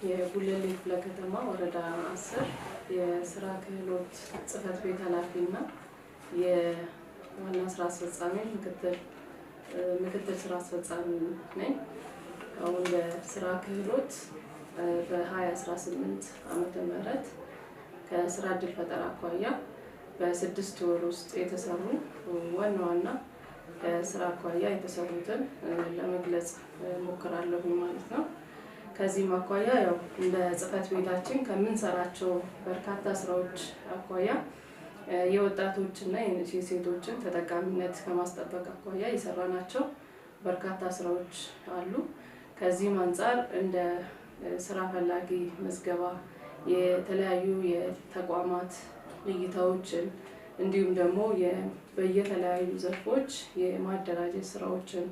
የጉለሌ ክፍለ ከተማ ወረዳ 10 የስራ ክህሎት ጽህፈት ቤት ኃላፊና የዋና ስራ አስፈጻሚ ምክትል ስራ አስፈጻሚ ነኝ። አሁን በስራ ክህሎት በ2018 ዓመተ ምህረት ከስራ ዕድል ፈጠራ አኳያ በ6 ወር ውስጥ የተሰሩ ዋና ስራ አኳያ የተሰሩትን ለመግለጽ ሞክራለሁ ማለት ነው። ከዚህም አኳያ ያው እንደ ጽህፈት ቤታችን ከምንሰራቸው በርካታ ስራዎች አኳያ የወጣቶችና የሴቶችን ተጠቃሚነት ከማስጠበቅ አኳያ የሰራናቸው በርካታ ስራዎች አሉ። ከዚህም አንፃር እንደ ስራ ፈላጊ ምዝገባ የተለያዩ የተቋማት ልይታዎችን እንዲሁም ደግሞ በየተለያዩ ዘርፎች የማደራጀት ስራዎችን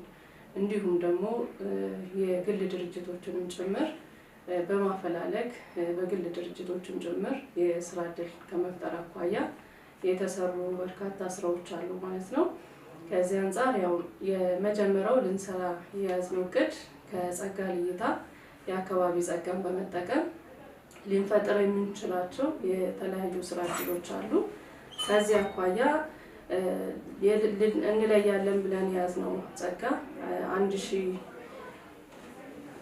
እንዲሁም ደግሞ የግል ድርጅቶችንም ጭምር በማፈላለግ በግል ድርጅቶችም ጭምር የስራ ዕድል ከመፍጠር አኳያ የተሰሩ በርካታ ስራዎች አሉ ማለት ነው። ከዚህ አንፃር ያው የመጀመሪያው ልንሰራ የያዝነው እቅድ ከጸጋ ልይታ የአካባቢ ጸጋን በመጠቀም ልንፈጥር የምንችላቸው የተለያዩ ስራ ዕድሎች አሉ። ከዚህ አኳያ እንለያለን ብለን የያዝነው ጸጋ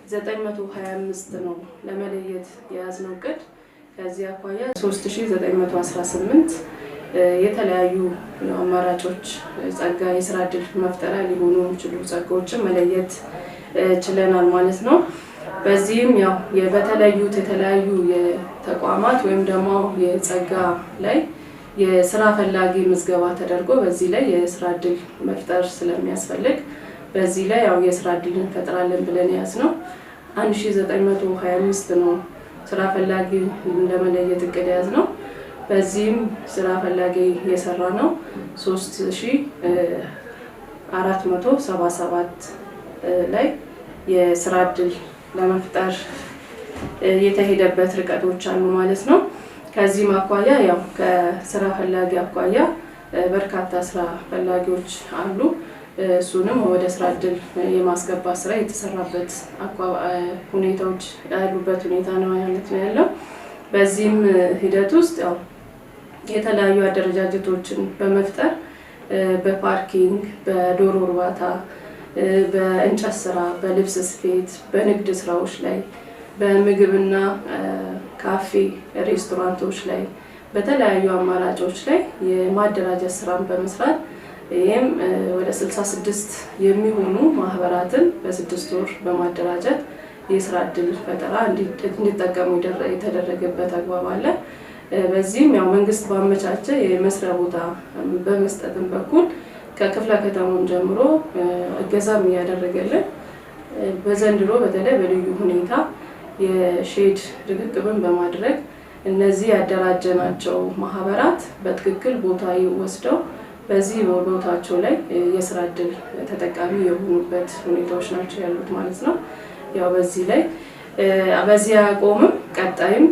1925 ነው ለመለየት የያዝነው እቅድ። ከዚህ አኳያ 3918 የተለያዩ አማራጮች ጸጋ የስራ ዕድል መፍጠሪያ ሊሆኑ የሚችሉ ጸጋዎችን መለየት ችለናል ማለት ነው። በዚህም ያው በተለዩት የተለያዩ የተቋማት ወይም ደግሞ የጸጋ ላይ የስራ ፈላጊ ምዝገባ ተደርጎ በዚህ ላይ የስራ ዕድል መፍጠር ስለሚያስፈልግ በዚህ ላይ ያው የስራ ዕድል እንፈጥራለን ብለን ያዝነው 1925 ነው ስራ ፈላጊ እንደመለየት እቅድ ያዝነው። በዚህም ስራ ፈላጊ የሰራ ነው 3477 ላይ የስራ ዕድል ለመፍጠር የተሄደበት ርቀቶች አሉ ማለት ነው። ከዚህ አኳያ ያው ከስራ ፈላጊ አኳያ በርካታ ስራ ፈላጊዎች አሉ። እሱንም ወደ ስራ ዕድል የማስገባት ስራ የተሰራበት ሁኔታዎች ያሉበት ሁኔታ ነው ማለት ነው ያለው። በዚህም ሂደት ውስጥ ያው የተለያዩ አደረጃጀቶችን በመፍጠር በፓርኪንግ፣ በዶሮ እርባታ፣ በእንጨት ስራ፣ በልብስ ስፌት፣ በንግድ ስራዎች ላይ በምግብና ካፌ ሬስቶራንቶች ላይ በተለያዩ አማራጮች ላይ የማደራጀት ስራን በመስራት ይሄም ወደ 66 የሚሆኑ ማህበራትን በ6 ወር በማደራጀት የስራ ዕድል ፈጠራ እንዲጠቀሙ የተደረገበት አግባብ አለ። በዚህም ያው መንግስት ባመቻቸ የመስሪያ ቦታ በመስጠትም በኩል ከክፍለ ከተማውን ጀምሮ እገዛም እያደረገልን በዘንድሮ በተለይ በልዩ ሁኔታ የሼድ ርክክብን በማድረግ እነዚህ ያደራጀናቸው ማህበራት በትክክል ቦታ ወስደው በዚህ ቦታቸው ላይ የስራ ዕድል ተጠቃሚ የሆኑበት ሁኔታዎች ናቸው ያሉት ማለት ነው። ያው በዚህ ላይ በዚህ አቆምም ቀጣይም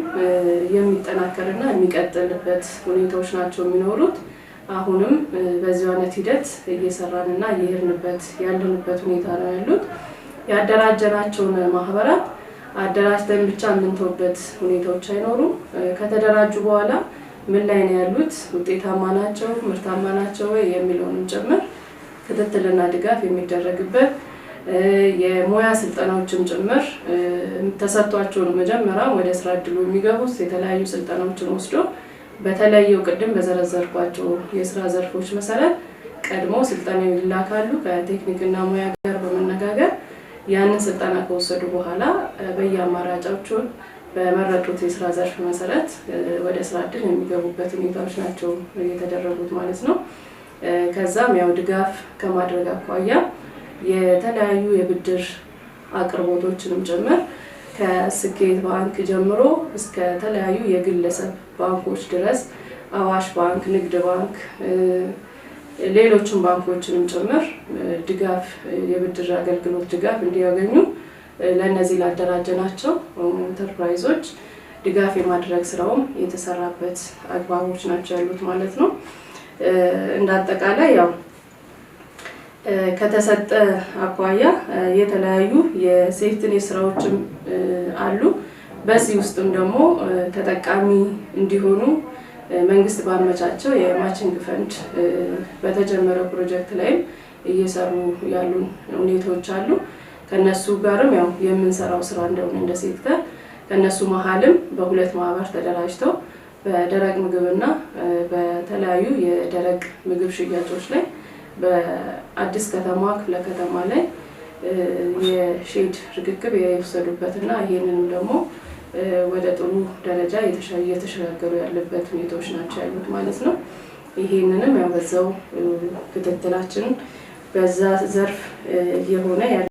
የሚጠናከርና የሚቀጥልበት ሁኔታዎች ናቸው የሚኖሩት። አሁንም በዚህ አይነት ሂደት እየሰራንና እየሄድንበት ያለንበት ሁኔታ ነው ያሉት። ያደራጀናቸውን ማህበራት አደራጅተን ብቻ የምንተውበት ሁኔታዎች አይኖሩም። ከተደራጁ በኋላ ምን ላይ ነው ያሉት፣ ውጤታማ ናቸው፣ ምርታማ ናቸው የሚለውንም ጭምር ክትትልና ድጋፍ የሚደረግበት የሙያ ስልጠናዎችን ጭምር ተሰጥቷቸው ነው መጀመሪያ ወደ ስራ ዕድሉ የሚገቡት። የተለያዩ ስልጠናዎችን ወስዶ በተለየው ቅድም በዘረዘርኳቸው የስራ ዘርፎች መሰረት ቀድሞ ስልጠናው ይላካሉ። ከቴክኒክና ሙያ ጋር በመነጋገር ያንን ስልጠና ከወሰዱ በኋላ በየአማራጮቹ በመረጡት የስራ ዘርፍ መሰረት ወደ ስራ ዕድል የሚገቡበት ሁኔታዎች ናቸው የተደረጉት ማለት ነው። ከዛም ያው ድጋፍ ከማድረግ አኳያ የተለያዩ የብድር አቅርቦቶችንም ጭምር ከስኬት ባንክ ጀምሮ እስከ ተለያዩ የግለሰብ ባንኮች ድረስ አዋሽ ባንክ፣ ንግድ ባንክ፣ ሌሎችም ባንኮችንም ጭምር ድጋፍ የብድር አገልግሎት ድጋፍ እንዲያገኙ ለነዚህ ላደራጀናቸው ኢንተርፕራይዞች ድጋፍ የማድረግ ስራውም የተሰራበት አግባቦች ናቸው ያሉት ማለት ነው። እንዳጠቃላይ ያው ከተሰጠ አኳያ የተለያዩ የሴፍቲኔት ስራዎችም አሉ። በዚህ ውስጥም ደግሞ ተጠቃሚ እንዲሆኑ መንግስት ባመቻቸው የማቺንግ ፈንድ በተጀመረው ፕሮጀክት ላይም እየሰሩ ያሉ ሁኔታዎች አሉ። ከነሱ ጋርም ያው የምንሰራው ስራ እንደሆነ እንደ ሴክተር ከነሱ መሀልም በሁለት ማህበር ተደራጅተው በደረቅ ምግብና በተለያዩ የደረቅ ምግብ ሽያጮች ላይ በአዲስ ከተማ ክፍለ ከተማ ላይ የሼድ ርክክብ የወሰዱበትና ይሄንንም ደግሞ ወደ ጥሩ ደረጃ እየተሸጋገሩ ያለበት ሁኔታዎች ናቸው ያሉት ማለት ነው። ይሄንንም ያው በዛው ክትትላችን በዛ ዘርፍ የሆነ